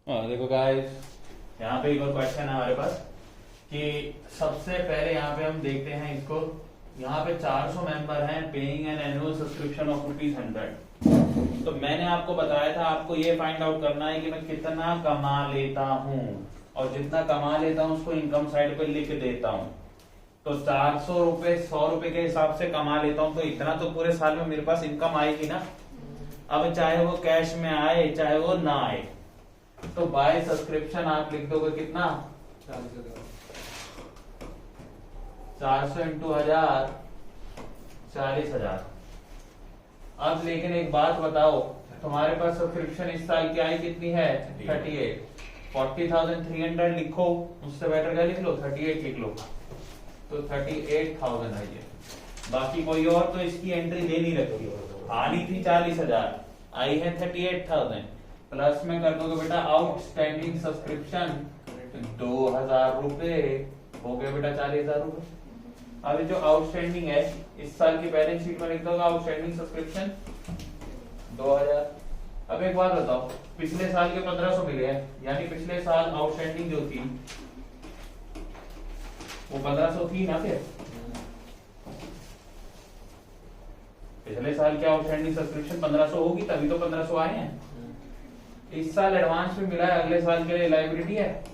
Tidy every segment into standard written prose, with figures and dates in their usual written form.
देखो गाइस, यहाँ पे एक और क्वेश्चन है हमारे पास कि सबसे पहले यहाँ पे हम देखते हैं इसको। यहाँ पे 400 मेंबर हैं paying an annual subscription of ₹100। तो मैंने आपको बताया था आपको ये फाइंड आउट करना है कि मैं कितना कमा लेता हूँ, और जितना कमा लेता हूँ उसको इनकम साइड पे लिख देता हूँ। तो 400 रुपए 100 रुपए के हिसाब से कमा लेता हूँ, तो इतना तो पूरे साल में मेरे पास इनकम आएगी ना। अब चाहे वो कैश में आए चाहे वो ना आए, तो बाय सब्सक्रिप्शन आप लिख दोगे कितना, 400 इंटू 1000 40,000। अब लेकिन एक बात बताओ, तुम्हारे पास सब्सक्रिप्शन इस साल की आई कितनी है, 38। 40,300 लिखो, उससे बेटर क्या लिख लो, 38 लिख लो, तो 38,000 आई है। बाकी कोई और तो इसकी एंट्री ले नहीं रखी, आनी थी 40,000, आई है 38,000। प्लस में कर दोगे बेटा आउटस्टैंडिंग सब्सक्रिप्शन 2,000 रुपए, हो गए बेटा 40,000 रुपए। अभी जो आउटस्टैंडिंग है इस साल की बैलेंस शीट में लिख दोगे आउटस्टैंडिंग सब्सक्रिप्शन 2,000। अब एक बात बताओ, पिछले साल के 1500 मिले हैं, यानी पिछले साल आउटस्टैंडिंग जो थी वो 1500 थी ना। फिर पिछले साल के आउटस्टैंडिंग सब्सक्रिप्शन 1500 होगी, तभी तो 1500 आए हैं। इस साल एडवांस में मिला है, अगले साल के लिए लाइबिलिटी है।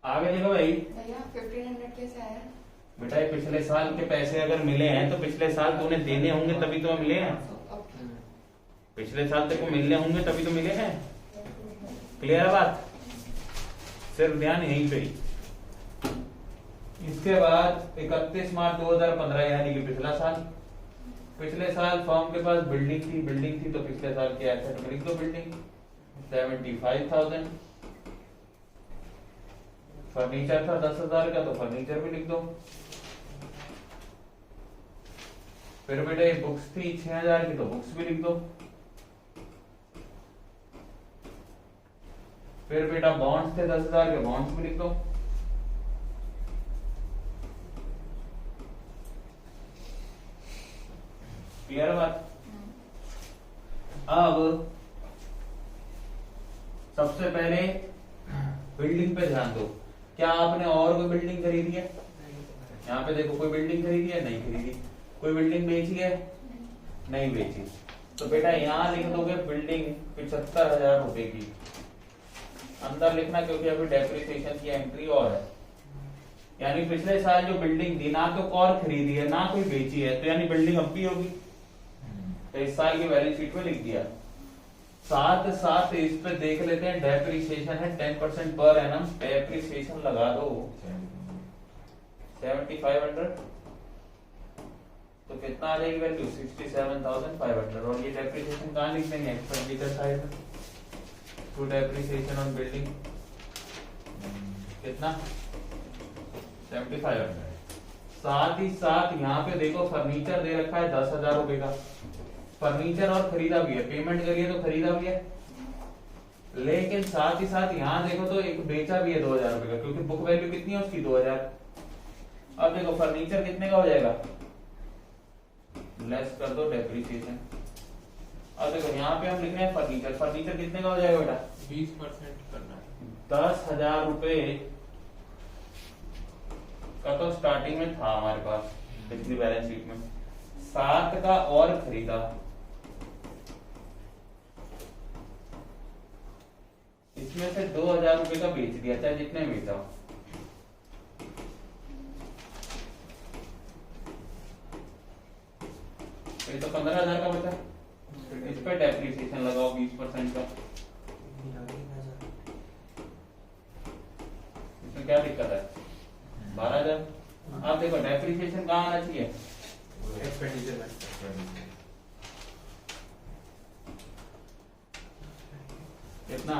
आगे देखो भाई, भैया 1500 कैसे आया? बेटा ये पिछले साल के पैसे अगर मिले हैं तो पिछले साल तूने देने होंगे तभी तो मिले हैं। पिछले साल तेरे को मिलने होंगे तभी तो मिले हैं। क्लियर है बात? सिर्फ ध्यान यहीं पे ही। इसके बाद 31 मार्च 2015 यानी कि पिछला साल। पिछले साल फर्म के पास बिल्डिंग थी तो पिछले साल के एसेट में लिख दो बिल्डिंग 75,000। फर्नीचर था 10,000 का, तो फर्नीचर भी लिख दो। फिर बेटा ये बुक्स थी 6,000 की, तो बुक्स भी लिख दो। फिर बेटा बॉन्ड्स थे 10,000 के, बॉन्ड्स भी लिख दो। क्लियर बात? अब सबसे पहले बिल्डिंग पे ध्यान दो। क्या आपने और कोई बिल्डिंग खरीदी है? यहाँ पे देखो, कोई बिल्डिंग खरीदी है? नहीं खरीदी। कोई बिल्डिंग बेची है? नहीं बेची। तो बेटा यहाँ लिख दोगे बिल्डिंग 75,000 रुपए की। अंदर लिखना क्योंकि अभी डेप्रिसिएशन की एंट्री और है। यानी पिछले साल जो बिल्डिंग थी ना तो और खरीदी है ना कोई बेची है, तो यानी बिल्डिंग अब भी होगी। तो इस साल की बैलेंस शीट में लिख दिया। साथ साथ इस पे देख लेते हैं डेप्रिसिएशन है 10% पर एनम। डेप्रिसिएशन लगा दो 7,500, तो कितना आ जाएगी वैल्यू 67,500। और ये डेप्रिसिएशन कहाँ लिख देंगे, एक्सपेंडिचर साइड में। टू डेप्रिसिएशन ऑन बिल्डिंग कितना 7,500। साथ ही साथ यहाँ पे देखो फर्नीचर दे रखा है 10,000 रुपए का। फर्नीचर और खरीदा भी है, पेमेंट करी है तो खरीदा भी है। लेकिन साथ ही साथ यहाँ देखो तो एक बेचा भी है 2,000 रुपए का, क्योंकि बुक वैल्यू कितनी है उसकी 2,000। अब देखो फर्नीचर कितने का हो जाएगा, लेस कर दो डेप्रिसिएशन। अब देखो यहाँ पे हम लिख रहे हैं फर्नीचर कितने का हो जाएगा बेटा, 20% करना है। 10,000 रुपए का तो स्टार्टिंग में था हमारे पास पिछली बैलेंस शीट में। 7 का और खरीदा, इसमें से 2,000 रुपए का बेच दिया, चाहे जितने बेचा। तो 15,000 का बचा। इस पे डेप्रिसिएशन लगाओ 20% का। इसमें क्या दिक्कत है, 12,000। अब देखो डेप्रिसिएशन कहाँ आना चाहिए, एक्सपेंडिचर में। कितना,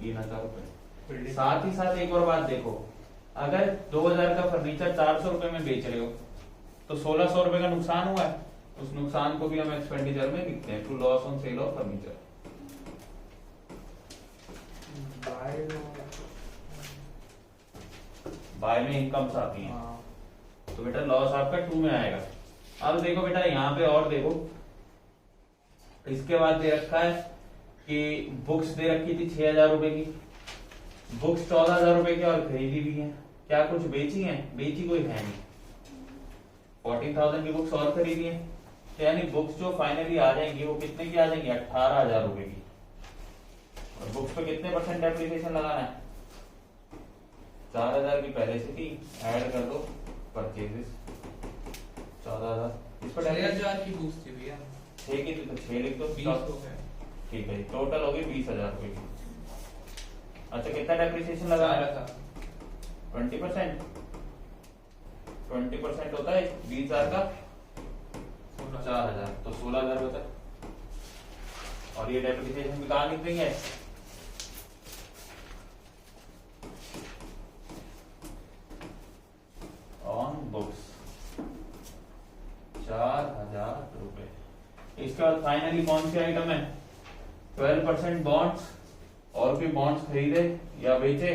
3,000 रुपए। साथ ही साथ एक और बात देखो, अगर 2,000 का फर्नीचर 400 रुपए में बेच रहे हो तो 1,600 रुपए का नुकसान हुआ है। उस नुकसान को भी हम एक्सपेंडिचर में लिखते हैं, to loss on sale of furniture. By में इनकम्स आती हैं, तो बेटा लॉस आपका 2 में आएगा। अब देखो बेटा यहाँ पे और देखो, तो इसके बाद दे रखा है कि बुक्स दे रखी थी 6,000 रुपए की, बुक्स 14,000 रुपए की और खरीदी भी है। क्या कुछ बेची है? बेची कोई है नहीं। 14,000 की बुक्स और खरीदी है, तो यानी बुक्स जो फाइनली आ जाएंगी वो कितने की आ जाएंगी? 18,000 रुपए की। और बुक्स पे कितने परसेंट डेप्रिसिएशन लगाना है? 4,000 की पहले से थी, ऐड कर दो परचेजेस 14,000। इस पर 6,000 की बुक्स थी भैया, 6 की थी तो 6 लिख दो, 20 हो गए। ठीक है। टोटल होगी 20,000 रुपए की। अच्छा कितना डेप्रिसिएशन लगाना था? 20%। 20% होता है 20,000 का 4,000, तो 16,000 होता है। और ये डेप्रिसिएशन भी कहाँ लिख देंगे? ऑन बुक्स 4,000 रुपए। इसके बाद फाइनली कौन सी आइटम है? 12% बॉन्ड्स। और भी बॉन्ड्स खरीदे या बेचे?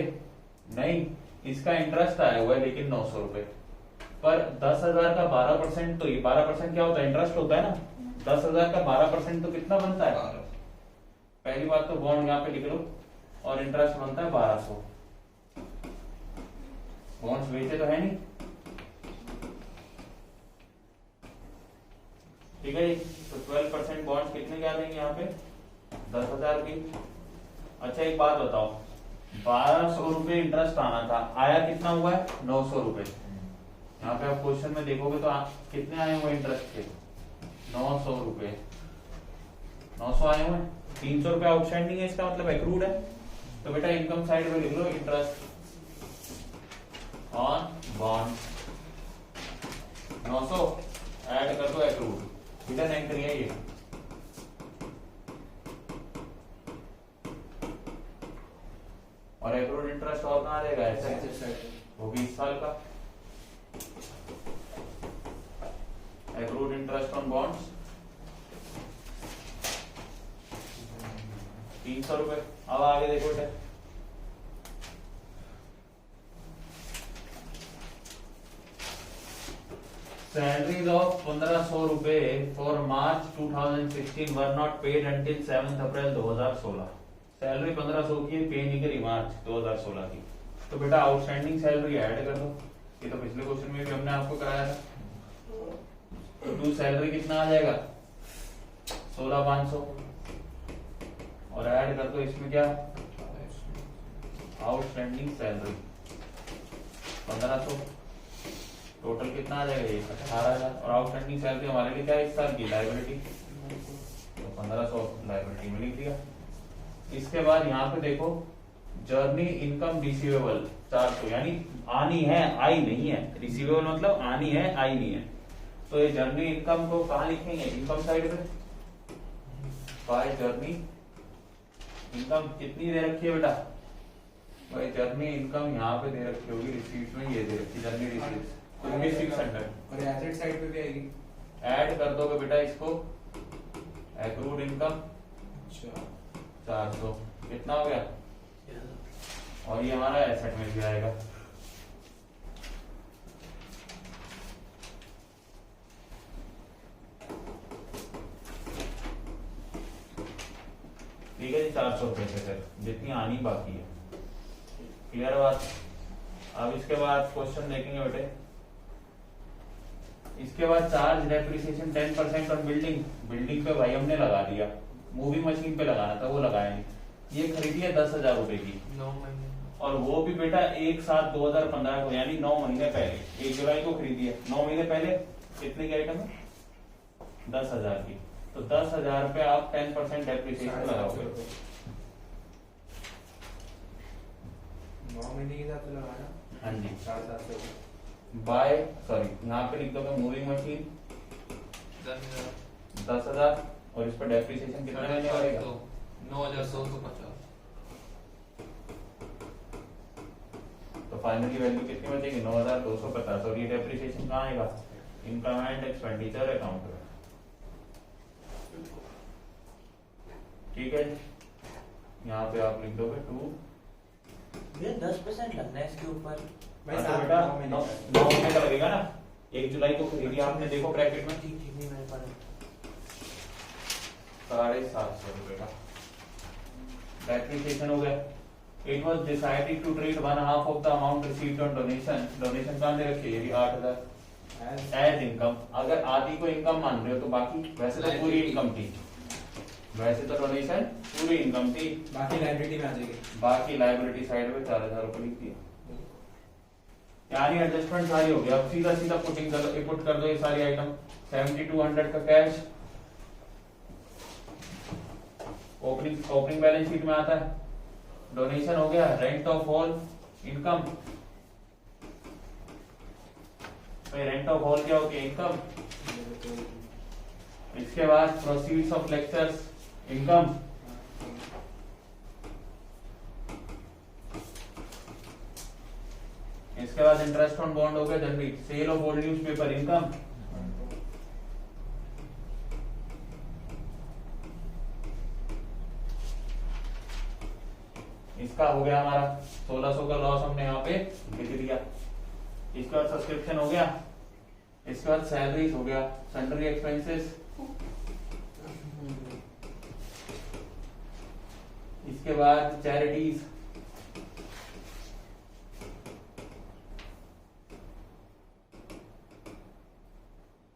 नहीं, इसका इंटरेस्ट आया हुआ है लेकिन 900 रुपए पर। 10,000 का 12%, तो ये 12% क्या होता है? इंटरेस्ट होता है ना। 10,000 का 12% तो कितना बनता है? पहली बात तो बॉन्ड यहाँ पे लिख लो, और इंटरेस्ट बनता है 1200। बॉन्ड्स बेचे तो है नहीं, ठीक है जी। तो 12% बॉन्ड्स कितने के आ जाएंगे यहाँ पे? 10,000 की। अच्छा एक बात बताओ, 1200 रुपए इंटरेस्ट आना था, आया कितना हुआ है? 900 रुपए। यहाँ पे आप क्वेश्चन में देखोगे तो कितने आए हुए इंटरेस्ट के? 900 रुपए। 900 आए हुए, 300 रुपए आउटस्टैंडिंग है, इसका मतलब एक्रूड है। तो बेटा इनकम साइड में लिख लो इंटरेस्ट ऑन बॉन्ड 900, ऐड कर दो एक्रूड। हिडन एंट्री है ये। और एक्रूड इंटरेस्ट और कहाँ रहेगा? ऐसा वो 20 साल का एक्रूड इंटरेस्ट ऑन बॉन्ड्स 300 रुपए। अब आगे देखो बेटा, सैलरीज ऑफ 1,500 रुपए for March 2016 were not paid until 7 April 2016। Salary 1,500 की पे नहीं करी मार्च 2016 की, तो बेटा आउटस्टैंडिंग सैलरी ऐड कर दो। ये तो पिछले क्वेश्चन में भी हमने आपको कराया था। तो टू सैलरी कितना आ जाएगा? 16,500 और ऐड कर दो इसमें क्या? Outstanding salary 1,500। टोटल कितना आ जाएगा? ये 18,000। और आउटस्टैंडिंग सैलरी हमारे लिए क्या है? इस साल की लायबिलिटी, तो 1,500 लायबिलिटी में लिख दिया। इसके बाद यहाँ पे देखो जर्नी इनकम रिसीवेबल 400, यानी आनी है आई नहीं है। रिसीवेबल मतलब आनी है आई नहीं है। तो ये जर्नी इनकम को कहाँ लिखेंगे? इनकम साइड पे। बाय जर्नी इनकम कितनी दे रखी है बेटा? भाई जर्नी इनकम यहाँ पे दे रखी होगी रिसीट्स में, ये दे रखी जर्नी रिसीट्स 600। और एसेट साइड पे भी आएगी। ऐड कर दोगे बेटा इसको, एक्रूड इनकम 400 कितना हो गया? और ये हमारा एसेट में भी आएगा। ठीक है जी, 400 रुपए से फिर जितनी आनी बाकी है। क्लियर बात? अब इसके बाद क्वेश्चन देखेंगे बेटे। इसके बाद charge depreciation 10% on building. Building पे भाई हमने लगा दिया, मूविंग मशीन पे लगाना था वो लगाया नहीं। ये खरीदी है 10,000 रुपए की, 9 महीने, और वो भी बेटा 1/7/2015 को, यानी 9 महीने पहले, 1 जुलाई को खरीदी है। 9 महीने पहले कितने की आइटम है? 10,000 की। तो 10,000 पे आप 10% डेप्रिसिएशन लगाओगे। 9 महीने के हिसाब से लगाना। हाँ जी, 700 बाय सॉरी यहाँ पे लिख दोगे मूविंग मशीन 10,000 और इस पर डेप्रिसिएशन कितना रहने वाला? 9,250। तो फाइनली वैल्यू कितनी बचेगी? 9,250। और ये डेप्रिसिएशन कहाँ आएगा? इनकम एंड एक्सपेंडिचर अकाउंट में। ठीक है, यहाँ पे आप लिख दोगे 2। ये 10% लगना है इसके ऊपर। भाई तो 7 बेटा 9 महीने 9 महीने का लगेगा ना। 1 जुलाई को खरीदी आपने, देखो ब्रैकेट में। ठीक ठीक नहीं मेरे पास। ₹750 का। डेप्रिसिएशन हो गया। It was decided to treat 1/2 of the amount received on donation. Donation कहाँ दे रखी है? 8,000 एज इनकम। अगर आधी को इनकम मान रहे हो तो बाकी वैसे तो पूरी इनकम थी, वैसे तो डोनेशन पूरी इनकम थी, बाकी लाइब्रेरी में आ जाएगी। बाकी लाइबिलिटी साइड में 4,000 रुपए लिख दिया। यानी एडजस्टमेंट सारी हो गया। अब सीधा सीधा पुटिंग कर लो, इनपुट कर दो ये सारी आइटम। 7200 का कैश ओपनिंग बैलेंस शीट में आता है। डोनेशन हो गया, rent of hall income. Rent of hall क्या होती है? इनकम। इसके बाद प्रोसीड्स ऑफ लेक्चर्स इनकम। इसके बाद इंटरेस्ट ऑन बॉन्ड हो गया generate. Sale of old newspaper income. इसका हो गया हमारा 1600 का लॉस, हमने यहाँ पे लिख दिया। इसके बाद सब्सक्रिप्शन हो गया। इसके बाद सैलरीज हो गया, सैलरी एक्सपेंसेस। इसके बाद चैरिटीज।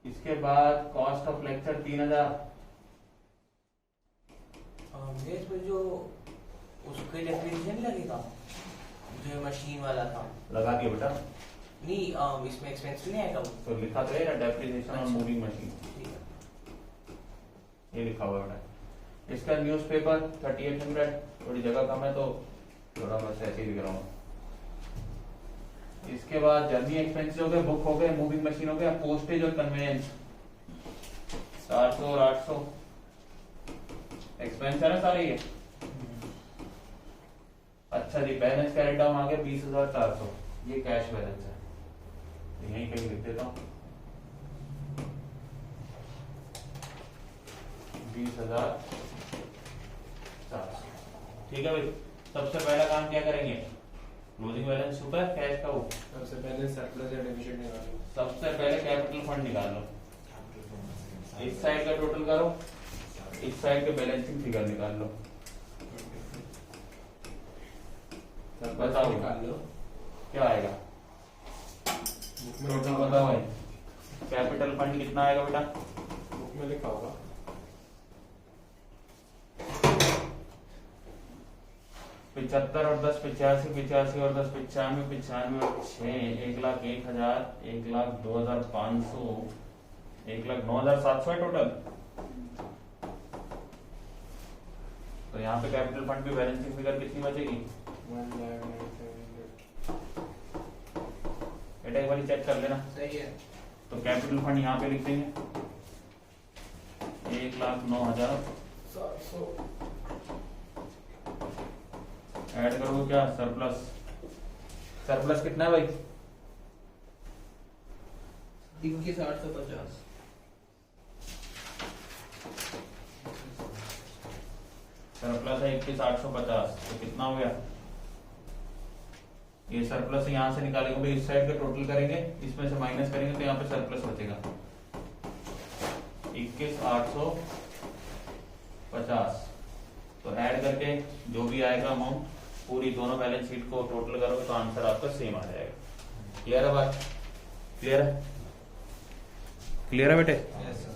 इसके बाद कॉस्ट ऑफ लेक्चर 3000। इसमें जो उसके डेप्रिसिएशन लगेगा, जो मशीन वाला था लगा दिया बेटा। नहीं, इसमें एक्सपेंस नहीं आएगा वो। तो लिखा तो है ना डेप्रिसिएशन ऑन मूविंग मशीन, ठीक है। ये लिखा हुआ बेटा। इसका न्यूज़पेपर 3800। थोड़ी जगह कम है तो थोड़ा बस ऐसे ही लिख रहा हूँ। इसके बाद जर्नी एक्सपेंसेस हो गए, बुक हो गए, मूविंग मशीन हो गया, पोस्टेज और कन्वेंस 400 और 800 एक्सपेंस है ना सारे ये। अच्छा जी, बैलेंस कैरी डाउन आ गया 20,400। ये कैश बैलेंस है, यहीं कहीं लिख देता हूँ 20,400। ठीक है भाई। सबसे पहला काम क्या करेंगे? क्लोजिंग बैलेंस ऊपर कैश का वो। सबसे पहले सरप्लस या डेफिसिट निकालो। सबसे पहले कैपिटल फंड निकाल लो। इस साइड का टोटल करो, इस साइड के बैलेंसिंग फिगर निकाल लो। बताओ निकाल लो क्या आएगा? बुक में टोटल बताओ भाई। कैपिटल फंड कितना आएगा बेटा? बुक में लिखा होगा 75 और 10 85, 85 और 10 95, 95 और 6 1,01,000, 1,02,500, 1,09,700 है टोटल। तो यहाँ पे कैपिटल फंड की बैलेंसिंग फिगर कितनी बचेगी? 1,09,700। बेटा एक बार चेक कर लेना। सही है। तो कैपिटल फंड यहाँ पे लिख देंगे 1,09,700। ऐड करोगे क्या? सरप्लस। सरप्लस कितना है भाई? 21,850। सरप्लस है 21,850। तो कितना हो गया? ये सरप्लस यहाँ से निकालेंगे भाई, इस साइड का टोटल करेंगे, इसमें से माइनस करेंगे तो यहाँ पे सरप्लस बचेगा 21,850। तो ऐड करके जो भी आएगा अमाउंट पूरी दोनों बैलेंस शीट को टोटल करोगे तो आंसर आपका सेम आ जाएगा। क्लियर है बात? क्लियर है? क्लियर है बेटे? Yes sir.